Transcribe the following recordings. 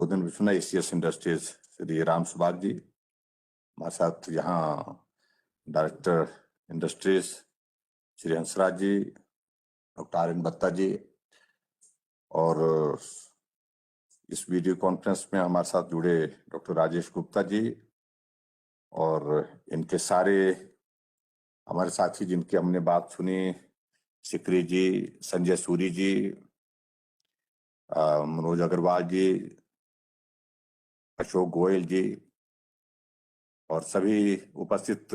उद्बोधन भी सुना। एसीएस इंडस्ट्रीज श्री राम सुभाष जी, हमारे साथ यहाँ director industries Shri Hansraj ji, doctor R N बत्ता जी, और इस वीडियो कॉन्फ्रेंस में हमारे साथ जुड़े डॉक्टर राजेश गुप्ता जी और इनके सारे हमारे साथी जिनकी हमने बात सुनी, सिकरी जी, संजय सूरी जी, मनोज अग्रवाल जी, अशोक गोयल जी और सभी उपस्थित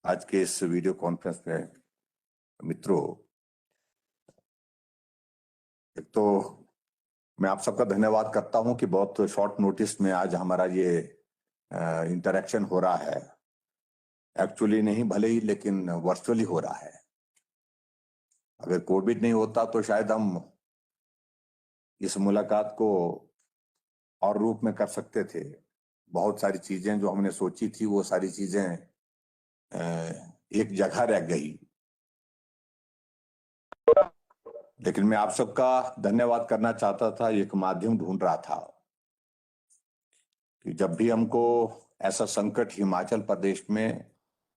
आज के इस वीडियो कॉन्फ्रेंस में मित्रों, एक तो मैं आप सबका धन्यवाद करता हूं कि बहुत शॉर्ट नोटिस में आज हमारा ये इंटरेक्शन हो रहा है। एक्चुअली नहीं भले ही, लेकिन वर्चुअली हो रहा है। अगर कोविड नहीं होता तो शायद हम इस मुलाकात को और रूप में कर सकते थे। बहुत सारी चीजें जो हमने सोची थी वो सारी चीजें एक जगह रह गई। लेकिन मैं आप सबका धन्यवाद करना चाहता था, एक माध्यम ढूंढ रहा था कि जब भी हमको ऐसा संकट हिमाचल प्रदेश में,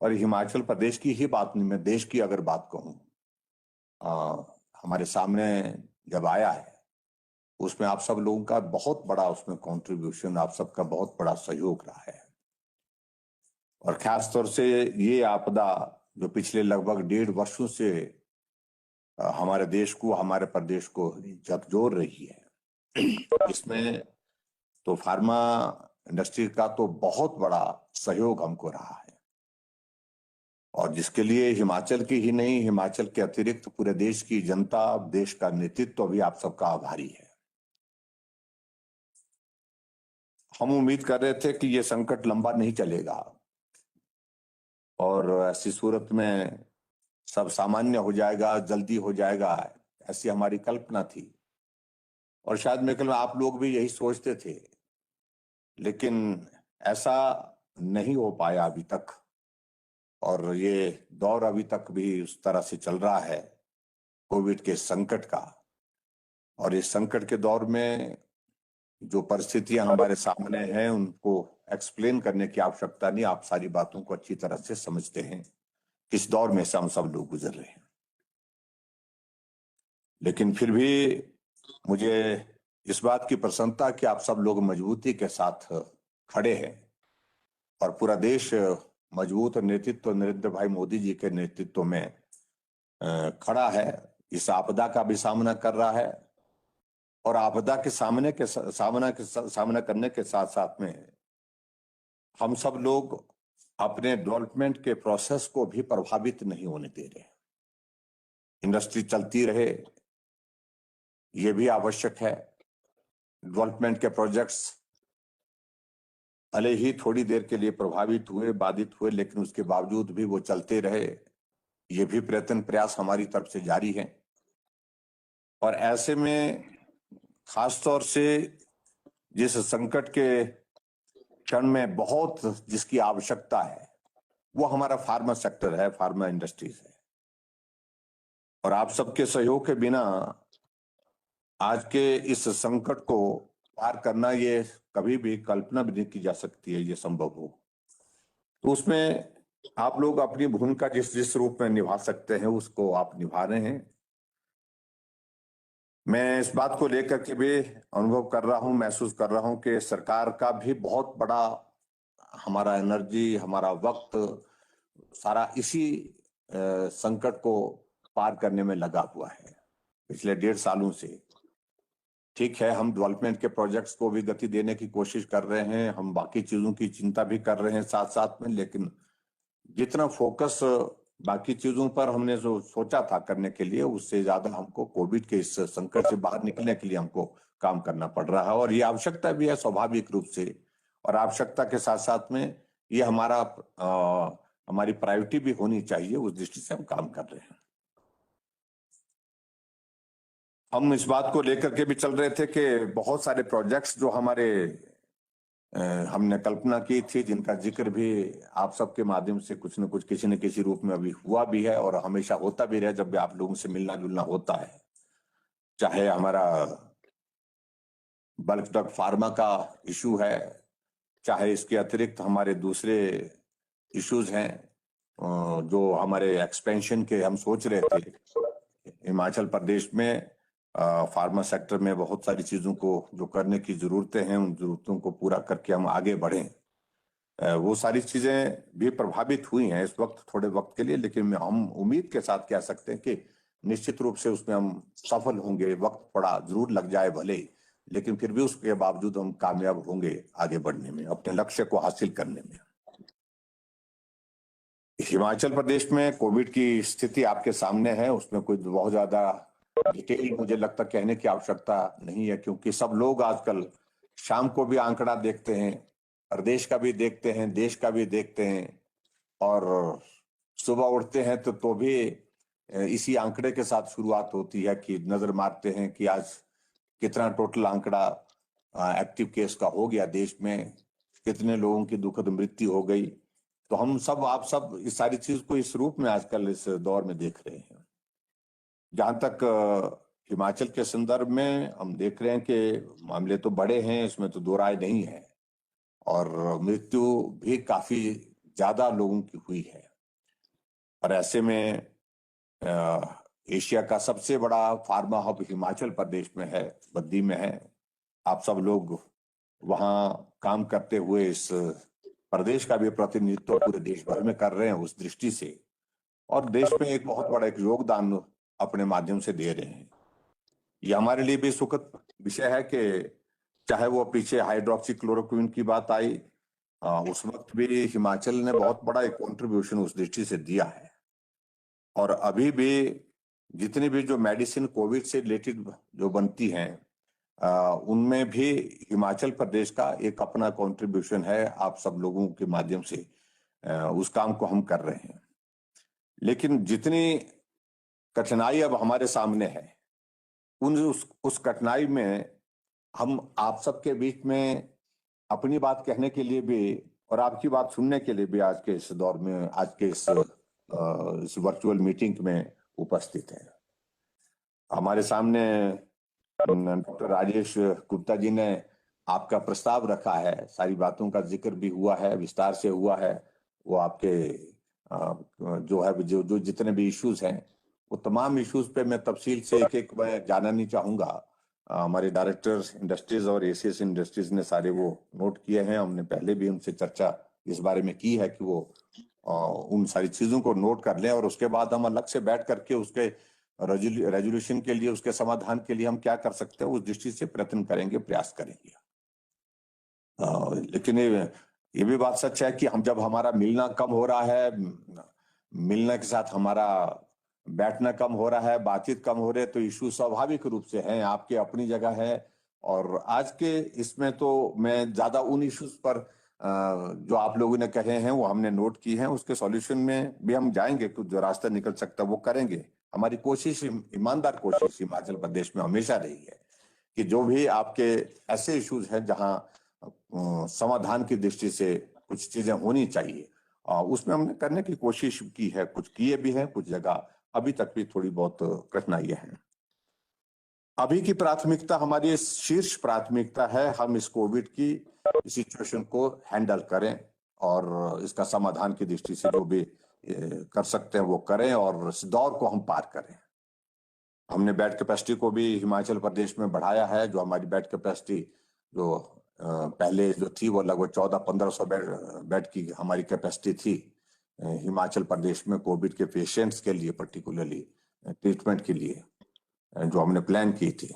और हिमाचल प्रदेश की ही बात नहीं, मैं देश की अगर बात कहूं, हमारे सामने जब आया है, उसमें आप सब लोगों का बहुत बड़ा उसमें कंट्रीब्यूशन, आप सबका बहुत बड़ा सहयोग रहा है। और खास तौर से ये आपदा जो पिछले लगभग 1.5 वर्षों से हमारे देश को, हमारे प्रदेश को झकझोर रही है, इसमें तो फार्मा इंडस्ट्री का तो बहुत बड़ा सहयोग हमको रहा है, और जिसके लिए हिमाचल की ही नहीं, हिमाचल के अतिरिक्त पूरे देश की जनता, देश का नेतृत्व भी आप सबका आभारी है। हम उम्मीद कर रहे थे कि ये संकट लंबा नहीं चलेगा और ऐसी सूरत में सब सामान्य हो जाएगा, जल्दी हो जाएगा, ऐसी हमारी कल्पना थी। और शायद मेरे ख्याल में आप लोग भी यही सोचते थे, लेकिन ऐसा नहीं हो पाया अभी तक। और ये दौर अभी तक भी उस तरह से चल रहा है, कोविड के संकट का। और इस संकट के दौर में जो परिस्थितियां हमारे सामने हैं, उनको एक्सप्लेन करने की आवश्यकता नहीं, आप सारी बातों को अच्छी तरह से समझते हैं किस दौर में से हम सब लोग गुजर रहे हैं। लेकिन फिर भी मुझे इस बात की प्रसन्नता कि आप सब लोग मजबूती के साथ खड़े हैं और पूरा देश मजबूत नेतृत्व नरेंद्र भाई मोदी जी के नेतृत्व में खड़ा है, इस आपदा का भी सामना कर रहा है। और आपदा के सामना करने के साथ साथ में हम सब लोग अपने डेवलपमेंट के प्रोसेस को भी प्रभावित नहीं होने दे रहे। इंडस्ट्री चलती रहे, ये भी आवश्यक है। डेवलपमेंट के प्रोजेक्ट्स भले ही थोड़ी देर के लिए प्रभावित हुए, बाधित हुए, लेकिन उसके बावजूद भी वो चलते रहे, ये भी प्रयत्न प्रयास हमारी तरफ से जारी है। और ऐसे में खास तौर से जिस संकट के क्षण में बहुत जिसकी आवश्यकता है, वो हमारा फार्मा सेक्टर है, फार्मा इंडस्ट्रीज है। और आप सबके सहयोग के बिना आज के इस संकट को पार करना, ये कभी भी कल्पना भी नहीं की जा सकती है ये संभव हो। तो उसमें आप लोग अपनी भूमिका जिस जिस रूप में निभा सकते हैं उसको आप निभा रहे हैं। मैं इस बात को लेकर के भी अनुभव कर रहा हूं, महसूस कर रहा हूं कि सरकार का भी बहुत बड़ा हमारा एनर्जी, हमारा वक्त सारा इसी संकट को पार करने में लगा हुआ है पिछले 1.5 सालों से। ठीक है, हम डेवलपमेंट के प्रोजेक्ट्स को भी गति देने की कोशिश कर रहे हैं, हम बाकी चीजों की चिंता भी कर रहे हैं साथ साथ में, लेकिन जितना फोकस बाकी चीजों पर हमने जो सोचा था करने के लिए, उससे ज्यादा हमको कोविड के इस संकट से बाहर निकलने के लिए हमको काम करना पड़ रहा है। और ये आवश्यकता भी है स्वाभाविक रूप से, और आवश्यकता के साथ साथ में ये हमारी प्रायोरिटी भी होनी चाहिए, उस दृष्टि से हम काम कर रहे हैं। हम इस बात को लेकर के भी चल रहे थे कि बहुत सारे प्रोजेक्ट्स जो हमने कल्पना की थी, जिनका जिक्र भी आप सबके माध्यम से कुछ न कुछ किसी न किसी रूप में अभी हुआ भी है और हमेशा होता भी रहे जब भी आप लोगों से मिलना जुलना होता है। चाहे हमारा बल्क ड्रग फार्मा का इशू है, चाहे इसके अतिरिक्त हमारे दूसरे इश्यूज हैं जो हमारे एक्सपेंशन के हम सोच रहे थे। हिमाचल प्रदेश में फार्मा सेक्टर में बहुत सारी चीजों को जो करने की जरूरतें हैं, उन जरूरतों को पूरा करके हम आगे बढ़ें। वो सारी चीजें भी प्रभावित हुई हैं इस वक्त, थोड़े वक्त के लिए, लेकिन हम उम्मीद के साथ कह सकते हैं कि निश्चित रूप से उसमें हम सफल होंगे। वक्त थोड़ा जरूर लग जाए भले ही, लेकिन फिर भी उसके बावजूद हम कामयाब होंगे आगे बढ़ने में, अपने लक्ष्य को हासिल करने में। हिमाचल प्रदेश में कोविड की स्थिति आपके सामने है, उसमें कोई बहुत ज्यादा डिटेल मुझे लगता कहने की आवश्यकता नहीं है, क्योंकि सब लोग आजकल शाम को भी आंकड़ा देखते हैं, प्रदेश का भी देखते हैं, देश का भी देखते हैं, और सुबह उठते हैं तो भी इसी आंकड़े के साथ शुरुआत होती है कि नजर मारते हैं कि आज कितना टोटल आंकड़ा एक्टिव केस का हो गया देश में, कितने लोगों की दुखद मृत्यु हो गई। तो हम सब, आप सब इस सारी चीज को इस रूप में आजकल इस दौर में देख रहे हैं। जहां तक हिमाचल के संदर्भ में हम देख रहे हैं कि मामले तो बड़े हैं, इसमें तो दो राय नहीं है, और मृत्यु भी काफी ज्यादा लोगों की हुई है। और ऐसे में एशिया का सबसे बड़ा फार्मा हब हिमाचल प्रदेश में है, बद्दी में है। आप सब लोग वहां काम करते हुए इस प्रदेश का भी प्रतिनिधित्व पूरे देश भर में कर रहे हैं उस दृष्टि से, और देश में एक बहुत बड़ा एक योगदान अपने माध्यम से दे रहे हैं। ये हमारे लिए भी सुखद विषय है कि चाहे वो पीछे हाइड्रोक्सी क्लोरोक्विन की बात आई, उस वक्त भी हिमाचल ने बहुत बड़ा एक कंट्रीब्यूशन उस दृष्टि से दिया है। और अभी भी जितनी भी जो मेडिसिन कोविड से रिलेटेड जो बनती हैं, उनमें भी हिमाचल प्रदेश का एक अपना कंट्रीब्यूशन है। आप सब लोगों के माध्यम से उस काम को हम कर रहे हैं। लेकिन जितनी कठिनाई अब हमारे सामने है, उस कठिनाई में हम आप सबके बीच में अपनी बात कहने के लिए भी और आपकी बात सुनने के लिए भी आज के इस दौर में, आज के इस वर्चुअल मीटिंग में उपस्थित हैं। हमारे सामने डॉक्टर राजेश गुप्ता जी ने आपका प्रस्ताव रखा है, सारी बातों का जिक्र भी हुआ है, विस्तार से हुआ है। वो आपके जो है जो जितने भी इश्यूज हैं, वो तमाम इश्यूज पे मैं तफसील से एक एक मैं जानना नहीं चाहूंगा। हमारे डायरेक्टर इंडस्ट्रीज और एसीएस इंडस्ट्रीज ने सारे वो नोट किए हैं। हमने पहले भी उनसे चर्चा इस बारे में की है कि वो उन सारी चीजों को नोट कर लें, और उसके बाद हम अलग से बैठ करके उसके रेजोल्यूशन के लिए, उसके समाधान के लिए हम क्या कर सकते हैं उस दृष्टि से प्रयत्न करेंगे, प्रयास करेंगे। लेकिन ये भी बात सच है कि हम जब हमारा मिलना कम हो रहा है, मिलने के साथ हमारा बैठना कम हो रहा है, बातचीत कम हो रही है, तो इशू स्वाभाविक रूप से हैं, आपके अपनी जगह है। और आज के इसमें तो मैं ज्यादा उन इश्यूज पर जो आप लोगों ने कहे हैं वो हमने नोट की हैं, उसके सॉल्यूशन में भी हम जाएंगे, कुछ जो रास्ता निकल सकता है वो करेंगे। हमारी कोशिश, ईमानदार कोशिश हिमाचल प्रदेश में हमेशा रही है कि जो भी आपके ऐसे इश्यूज हैं जहां समाधान की दृष्टि से कुछ चीजें होनी चाहिए, उसमें हमने करने की कोशिश की है, कुछ किए भी हैं, कुछ जगह अभी तक भी थोड़ी बहुत कठिनाइयां हैं। अभी की प्राथमिकता, हमारी शीर्ष प्राथमिकता है हम इस कोविड की सिचुएशन को हैंडल करें, और इसका समाधान की दृष्टि से जो भी कर सकते हैं वो करें, और इस दौर को हम पार करें। हमने बेड कैपेसिटी को भी हिमाचल प्रदेश में बढ़ाया है। जो हमारी बेड कैपेसिटी जो पहले जो थी वो लगभग 1400-1500 बेड की हमारी कैपेसिटी थी हिमाचल प्रदेश में कोविड के पेशेंट्स के लिए, पर्टिकुलरली ट्रीटमेंट के लिए जो हमने प्लान की थी,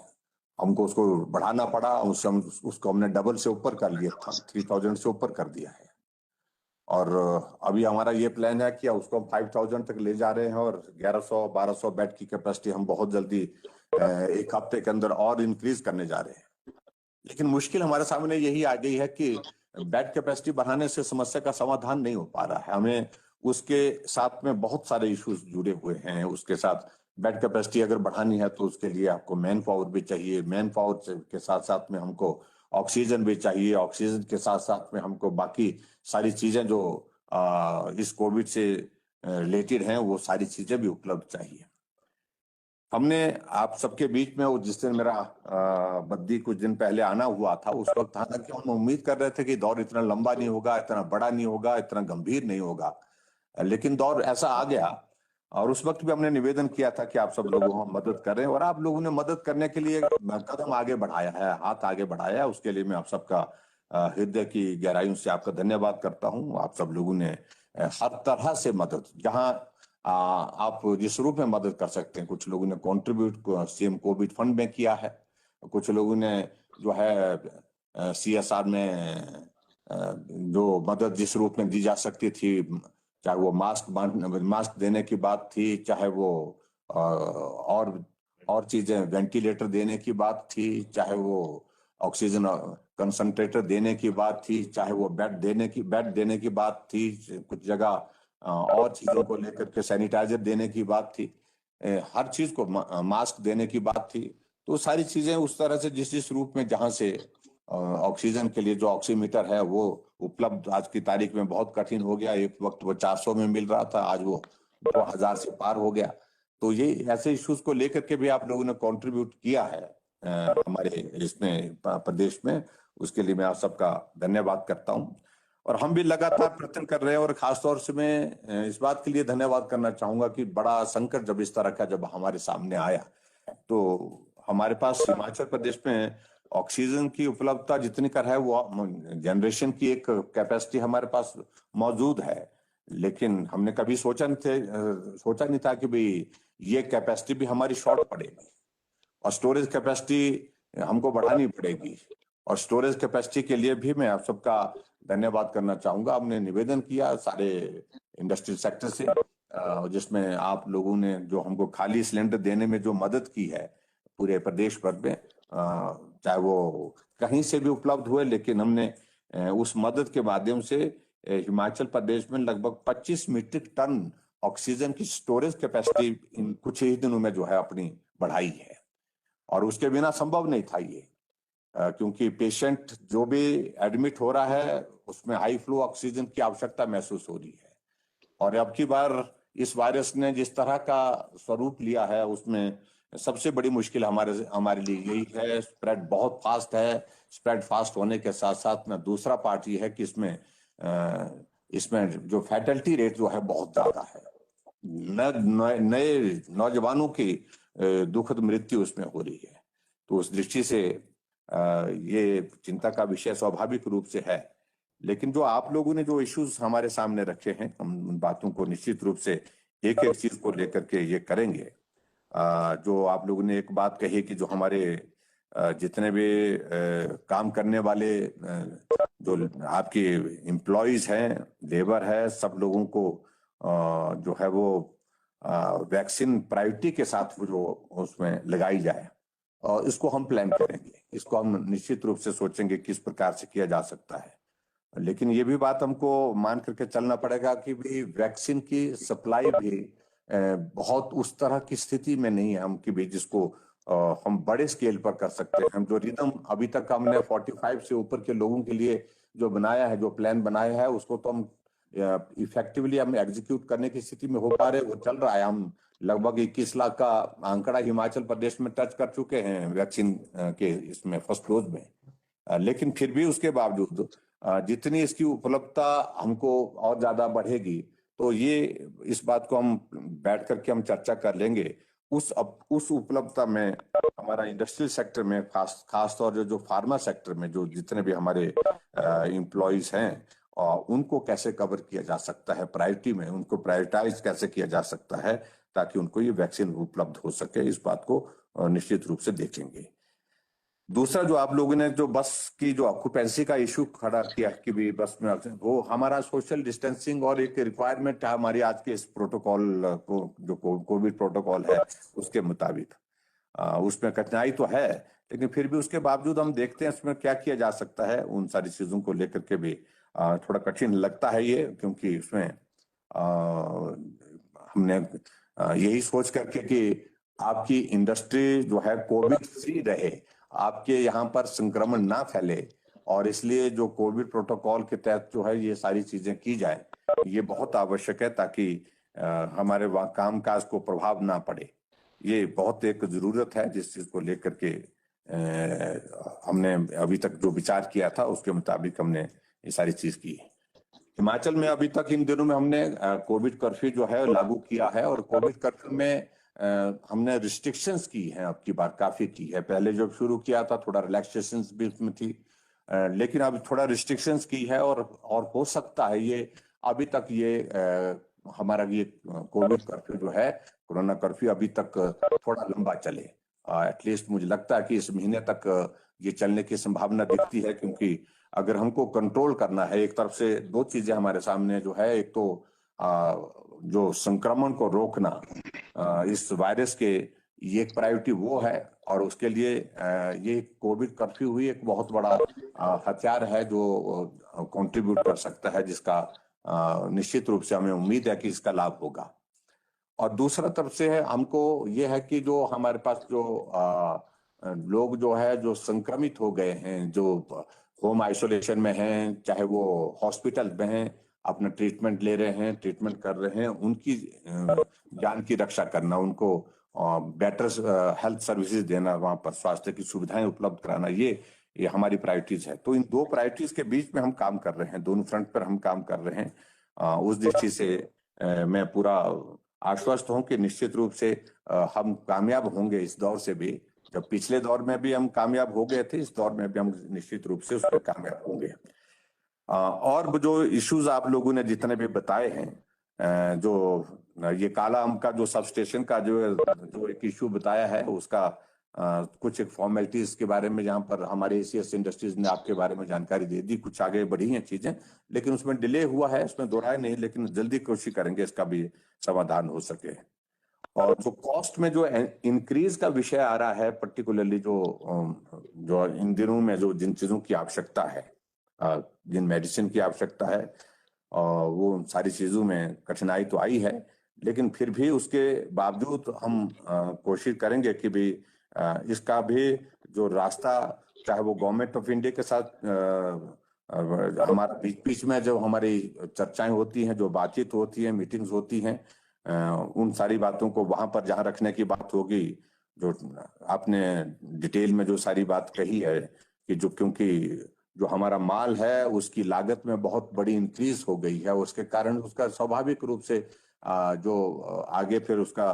हमको उसको बढ़ाना पड़ा। उसको हमने डबल से ऊपर कर लिया था, 3000 से ऊपर कर दिया है। और अभी हमारा ये प्लान है कि उसको हम 5000 तक ले जा रहे हैं, और 1100-1200 बेड की कैपेसिटी हम बहुत जल्दी एक हफ्ते के अंदर और इंक्रीज करने जा रहे हैं। लेकिन मुश्किल हमारे सामने यही आ गई है कि बेड कैपेसिटी बढ़ाने से समस्या का समाधान नहीं हो पा रहा है। हमें उसके साथ में बहुत सारे इश्यूज जुड़े हुए हैं। उसके साथ बेड कैपेसिटी अगर बढ़ानी है तो उसके लिए आपको मैन पावर भी चाहिए, मैन पावर के साथ साथ में हमको ऑक्सीजन भी चाहिए, ऑक्सीजन के साथ साथ में हमको बाकी सारी चीजें जो इस कोविड से रिलेटेड हैं वो सारी चीजें भी उपलब्ध चाहिए। हमने आप सबके बीच में, वो जिस दिन मेरा बद्दी कुछ दिन पहले आना हुआ था, उस वक्त हालांकि हम उम्मीद कर रहे थे कि दौर इतना लंबा नहीं होगा, इतना बड़ा नहीं होगा, इतना गंभीर नहीं होगा, लेकिन दौर ऐसा आ गया। और उस वक्त भी हमने निवेदन किया था कि आप सब लोगों को मदद करें, और आप लोगों ने मदद करने के लिए कदम आगे बढ़ाया है, हाथ आगे बढ़ाया है। उसके लिए मैं आप सबका हृदय की गहराइयों से आपका धन्यवाद करता हूं। आप सब लोगों ने हर तरह से मदद, जहां आप जिस रूप में मदद कर सकते हैं, कुछ लोगों ने कंट्रीब्यूट सीएम कोविड फंड में किया है, कुछ लोगों ने जो है सीएसआर में जो मदद जिस रूप में दी जा सकती थी, चाहे वो मास्क देने की बात थी, चाहे वो और चीजें, वेंटिलेटर देने की बात थी, चाहे वो ऑक्सीजन कंसंट्रेटर देने की बात थी, चाहे वो बेड देने की बात थी, कुछ जगह और चीजों को लेकर के सैनिटाइजर देने की बात थी, हर चीज को मास्क देने की बात थी। तो सारी चीजें उस तरह से जिस रूप में, जहां से ऑक्सीजन के लिए जो ऑक्सीमीटर है वो उपलब्ध आज की तारीख में बहुत कठिन हो गया। एक वक्त वो 400 में मिल रहा था, आज वो 2000 से पार हो गया। तो ये ऐसे इश्यूज को लेकर के भी आप लोगों ने कंट्रीब्यूट किया है हमारे इसमें प्रदेश में, उसके लिए मैं आप सबका धन्यवाद करता हूं। और हम भी लगातार प्रयत्न कर रहे हैं, और खासतौर से मैं इस बात के लिए धन्यवाद करना चाहूंगा कि बड़ा संकट जब इस तरह का जब हमारे सामने आया, तो हमारे पास हिमाचल प्रदेश में ऑक्सीजन की उपलब्धता जितनी कर है, वो जनरेशन की एक कैपेसिटी हमारे पास मौजूद है। लेकिन हमने कभी सोचा नहीं था कि भाई ये कैपेसिटी भी हमारी शॉर्ट पड़ेगी, और स्टोरेज कैपेसिटी हमको बढ़ानी पड़ेगी। और स्टोरेज कैपेसिटी के लिए भी मैं आप सबका धन्यवाद करना चाहूंगा। हमने निवेदन किया सारे इंडस्ट्रियल सेक्टर से, जिसमें आप लोगों ने जो हमको खाली सिलेंडर देने में जो मदद की है पूरे प्रदेश भर में, चाहे वो कहीं से भी उपलब्ध हुए, लेकिन हमने उस मदद के माध्यम से हिमाचल प्रदेश में लगभग 25 मीट्रिक टन ऑक्सीजन की स्टोरेज कैपेसिटी इन कुछ ही दिनों में जो है अपनी बढ़ाई है। और उसके बिना संभव नहीं था ये, क्योंकि पेशेंट जो भी एडमिट हो रहा है उसमें हाई फ्लो ऑक्सीजन की आवश्यकता महसूस हो रही है। और अब की बार इस वायरस ने जिस तरह का स्वरूप लिया है, उसमें सबसे बड़ी मुश्किल हमारे लिए यही है, स्प्रेड बहुत फास्ट है। स्प्रेड फास्ट होने के साथ साथ में दूसरा पार्ट ये है कि इसमें जो फैटलिटी रेट जो है बहुत ज्यादा है। नए नौजवानों की दुखद मृत्यु उसमें हो रही है। तो उस दृष्टि से ये चिंता का विषय स्वाभाविक रूप से है। लेकिन जो आप लोगों ने जो इश्यूज हमारे सामने रखे हैं, हम उन बातों को निश्चित रूप से एक एक चीज को लेकर के ये करेंगे। जो आप लोगों ने एक बात कही कि जो हमारे जितने भी काम करने वाले जो आपके एम्प्लॉयज हैं, लेबर है, सब लोगों को जो है वो वैक्सीन प्रायोरिटी के साथ वो जो उसमें लगाई जाए, और इसको हम प्लान करेंगे। इसको हम निश्चित रूप से सोचेंगे किस प्रकार से किया जा सकता है। लेकिन ये भी बात हमको मान करके चलना पड़ेगा कि भी वैक्सीन की सप्लाई भी बहुत उस तरह की स्थिति में नहीं है हम कि भी जिसको हम बड़े स्केल पर कर सकते हैं। हम जो रिदम अभी तक हमने 45 से ऊपर के लोगों के लिए जो बनाया है, जो प्लान बनाया है, उसको तो हम इफेक्टिवली हम एग्जीक्यूट करने की स्थिति में हो पा रहे, वो चल रहा है। हम लगभग 21 लाख का आंकड़ा हिमाचल प्रदेश में टच कर चुके हैं वैक्सीन के इसमें फर्स्ट डोज में। लेकिन फिर भी उसके बावजूद जितनी इसकी उपलब्धता हमको और ज्यादा बढ़ेगी, तो ये इस बात को हम बैठ करके हम चर्चा कर लेंगे। उस उपलब्धता में हमारा इंडस्ट्रियल सेक्टर में खास तौर से जो फार्मा सेक्टर में जो जितने भी हमारे एम्प्लॉयज हैं, और उनको कैसे कवर किया जा सकता है, प्रायोरिटी में उनको प्रायोरिटाइज कैसे किया जा सकता है ताकि उनको ये वैक्सीन उपलब्ध हो सके, इस बात को निश्चित रूप से देखेंगे। दूसरा जो आप लोगों ने जो बस की जो ऑक्यूपेंसी का इशू खड़ा किया कि भी बस में वो हमारा सोशल डिस्टेंसिंग और एक रिक्वायरमेंट है हमारी आज के इस प्रोटोकॉल को, जो कोविड प्रोटोकॉल है उसके मुताबिक। उसमें कठिनाई तो है, लेकिन फिर भी उसके बावजूद हम देखते हैं उसमें क्या किया जा सकता है। उन सारी चीजों को लेकर के भी थोड़ा कठिन लगता है ये, क्योंकि उसमें हमने यही सोच करके कि आपकी इंडस्ट्री जो है कोविड फ्री रहे, आपके यहाँ पर संक्रमण ना फैले, और इसलिए जो कोविड प्रोटोकॉल के तहत जो है ये सारी चीजें की जाए, ये बहुत आवश्यक है ताकि हमारे काम काज को प्रभाव ना पड़े। ये बहुत एक जरूरत है जिस चीज को लेकर के हमने अभी तक जो विचार किया था उसके मुताबिक हमने ये सारी चीज की। हिमाचल में अभी तक इन दिनों में हमने कोविड कर्फ्यू जो है लागू किया है, और कोविड कर्फ्यू में हमने रिस्ट्रिक्शंस की हैं, अब की बार काफी की है। पहले जब शुरू किया था थोड़ा रिलैक्सेशंस भी उसमें थी, लेकिन अब थोड़ा रिस्ट्रिक्शंस की है, और हो सकता है ये अभी तक ये हमारा ये कोविड कर्फ्यू जो है, कोरोना कर्फ्यू अभी तक थोड़ा लंबा चले। एटलीस्ट मुझे लगता है कि इस महीने तक ये चलने की संभावना दिखती है, क्योंकि अगर हमको कंट्रोल करना है, एक तरफ से दो चीजें हमारे सामने जो है, एक तो जो संक्रमण को रोकना इस वायरस के, ये एक प्रायोरिटी वो है, और उसके लिए ये कोविड कर्फ्यू हुई एक बहुत बड़ा हथियार है जो कंट्रीब्यूट कर सकता है, जिसका निश्चित रूप से हमें उम्मीद है कि इसका लाभ होगा। और दूसरा तरफ से है, हमको ये है कि जो हमारे पास जो लोग जो है जो संक्रमित हो गए हैं, जो होम आइसोलेशन में हैं, चाहे वो हॉस्पिटल में हैं, अपना ट्रीटमेंट ले रहे हैं, ट्रीटमेंट कर रहे हैं, उनकी जान की रक्षा करना, उनको बेटर हेल्थ सर्विसेज देना, वहां पर स्वास्थ्य की सुविधाएं उपलब्ध कराना, ये हमारी प्रायोरिटीज है। तो इन दो प्रायोरिटीज के बीच में हम काम कर रहे हैं, दोनों फ्रंट पर हम काम कर रहे हैं। उस दृष्टि से मैं पूरा आश्वस्त हूं कि निश्चित रूप से हम कामयाब होंगे इस दौर से भी। जब पिछले दौर में भी हम कामयाब हो गए थे, इस दौर में भी हम निश्चित रूप से उसमें कामयाब होंगे। और जो इश्यूज आप लोगों ने जितने भी बताए हैं, जो ये काला आम का जो सब स्टेशन का जो एक इश्यू बताया है, उसका कुछ एक फॉर्मेलिटीज के बारे में, जहां पर हमारे एसीएस इंडस्ट्रीज ने आपके बारे में जानकारी दे दी, कुछ आगे बढ़ी हैं चीजें, लेकिन उसमें डिले हुआ है, उसमें दो राय नहीं, लेकिन जल्दी कोशिश करेंगे इसका भी समाधान हो सके। और जो कॉस्ट में जो इंक्रीज का विषय आ रहा है, पर्टिकुलरली जो इन दिनों में जो जिन चीजों की आवश्यकता है, जिन मेडिसिन की आवश्यकता है, वो सारी चीजों में कठिनाई तो आई है, लेकिन फिर भी उसके बावजूद हम कोशिश करेंगे कि भी इसका भी जो रास्ता, चाहे वो गवर्नमेंट ऑफ इंडिया के साथ हमारा बीच बीच में जो हमारी चर्चाएं होती हैं, जो बातचीत होती है, मीटिंग्स होती हैं, उन सारी बातों को वहां पर जहां रखने की बात होगी, जो आपने डिटेल में जो सारी बात कही है कि जो, क्योंकि जो हमारा माल है उसकी लागत में बहुत बड़ी इंक्रीज हो गई है, उसके कारण उसका स्वाभाविक रूप से जो आगे फिर उसका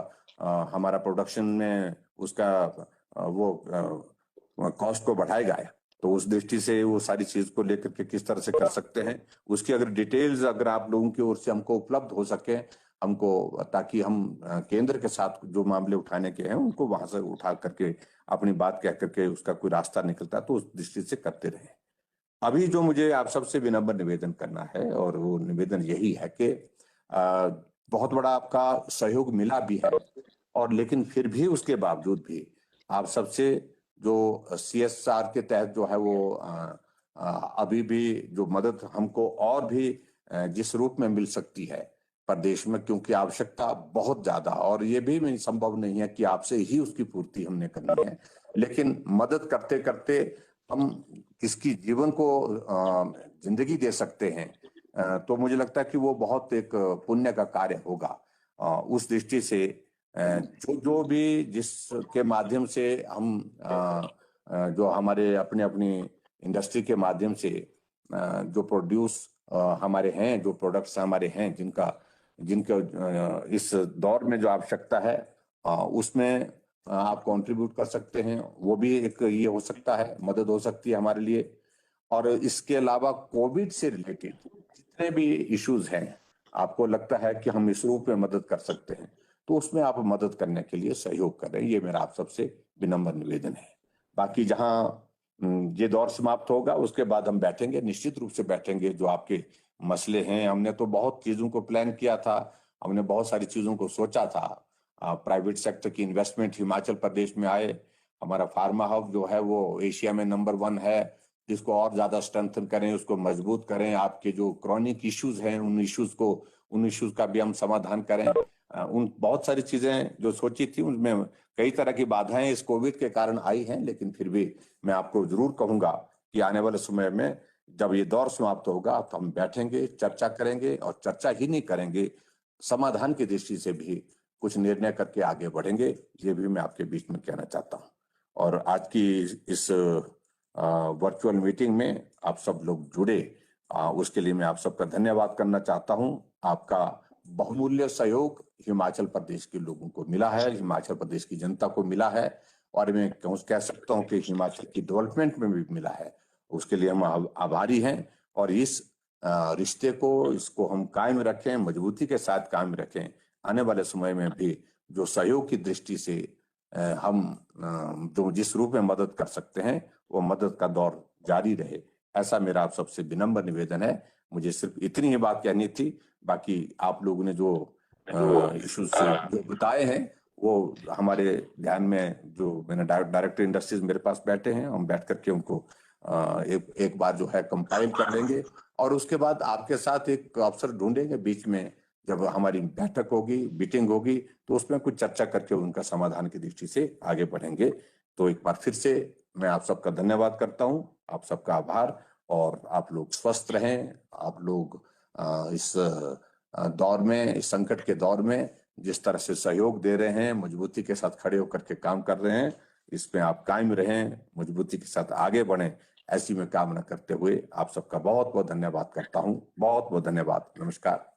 हमारा प्रोडक्शन में उसका वो कॉस्ट को बढ़ाएगा। तो उस दृष्टि से वो सारी चीज को लेकर के किस तरह से कर सकते हैं, उसकी अगर डिटेल्स अगर आप लोगों की ओर से हमको उपलब्ध हो सके हमको, ताकि हम केंद्र के साथ जो मामले उठाने के हैं उनको वहां से उठा करके अपनी बात कह करके उसका कोई रास्ता निकलता तो उस दृष्टि से करते रहे। अभी जो मुझे आप सबसे विनम्र निवेदन करना है, और वो निवेदन यही है कि बहुत बड़ा आपका सहयोग मिला भी है, और लेकिन फिर भी उसके बावजूद भी आप सबसे जो CSR के तहत जो है वो अभी भी जो मदद हमको और भी जिस रूप में मिल सकती है प्रदेश में, क्योंकि आवश्यकता बहुत ज्यादा, और ये भी संभव नहीं है कि आपसे ही उसकी पूर्ति हमने करनी है, लेकिन मदद करते करते हम किसकी जीवन को जिंदगी दे सकते हैं, तो मुझे लगता है कि वो बहुत एक पुण्य का कार्य होगा। उस दृष्टि से जो भी जिसके माध्यम से हम जो हमारे अपने अपनी इंडस्ट्री के माध्यम से जो प्रोड्यूस हमारे हैं, जो प्रोडक्ट्स हमारे हैं, जिनका इस दौर में जो आवश्यकता है, उसमें आप कंट्रीब्यूट कर सकते हैं, वो भी एक ये हो सकता है, मदद हो सकती है हमारे लिए। और इसके अलावा कोविड से रिलेटेड जितने भी इश्यूज हैं, आपको लगता है कि हम इस रूप में मदद कर सकते हैं, तो उसमें आप मदद करने के लिए सहयोग करें, ये मेरा आप सबसे विनम्र निवेदन है। बाकी जहां ये दौर समाप्त होगा उसके बाद हम बैठेंगे, निश्चित रूप से बैठेंगे, जो आपके मसले हैं, हमने तो बहुत चीजों को प्लान किया था, हमने बहुत सारी चीजों को सोचा था। प्राइवेट सेक्टर की इन्वेस्टमेंट हिमाचल प्रदेश में आए, हमारा फार्मा हब जो है वो एशिया में नंबर 1 है, जिसको और ज्यादा स्ट्रेंथन करें, उसको मजबूत करें, आपके जो क्रॉनिक इश्यूज हैं उन इश्यूज का भी हम समाधान करें। उन बहुत सारी चीजें जो सोची थी उनमें कई तरह की बाधाएं इस कोविड के कारण आई हैं, लेकिन फिर भी मैं आपको जरूर कहूंगा कि आने वाले समय में जब ये दौर समाप्त होगा तो हम बैठेंगे, चर्चा करेंगे, और चर्चा ही नहीं करेंगे, समाधान की दृष्टि से भी कुछ निर्णय करके आगे बढ़ेंगे, ये भी मैं आपके बीच में कहना चाहता हूँ। और आज की इस वर्चुअल मीटिंग में आप सब लोग जुड़े, उसके लिए मैं आप सबका धन्यवाद करना चाहता हूँ। आपका बहुमूल्य सहयोग हिमाचल प्रदेश के लोगों को मिला है, हिमाचल प्रदेश की जनता को मिला है, और मैं कह सकता हूँ कि हिमाचल की डेवलपमेंट में भी मिला है। उसके लिए हम आभारी हैं, और इस रिश्ते को, इसको हम कायम रखें, मजबूती के साथ कायम रखें। आने वाले समय में भी जो सहयोग की दृष्टि से हम जो जिस रूप में मदद कर सकते हैं, वो मदद का दौर जारी रहे, ऐसा मेरा आप सबसे विनम्र निवेदन है। मुझे सिर्फ इतनी ही बात कहनी थी। बाकी आप लोगों ने जो इश्यूज जो बताए हैं, वो हमारे ध्यान में, जो मैंने डायरेक्टर इंडस्ट्रीज मेरे पास बैठे हैं, हम बैठ करके उनको एक बार जो है कंपाइल कर लेंगे, और उसके बाद आपके साथ एक अवसर ढूंढेंगे बीच में, जब हमारी बैठक होगी, मीटिंग होगी, तो उसमें कुछ चर्चा करके उनका समाधान की दृष्टि से आगे बढ़ेंगे। तो एक बार फिर से मैं आप सबका धन्यवाद करता हूं, आप सबका आभार, और आप लोग स्वस्थ रहें। आप लोग इस दौर में, इस संकट के दौर में जिस तरह से सहयोग दे रहे हैं, मजबूती के साथ खड़े होकर के काम कर रहे हैं, इसमें आप कायम रहें, मजबूती के साथ आगे बढ़ें, ऐसी मैं कामना करते हुए आप सबका बहुत बहुत धन्यवाद करता हूं। बहुत बहुत धन्यवाद। नमस्कार।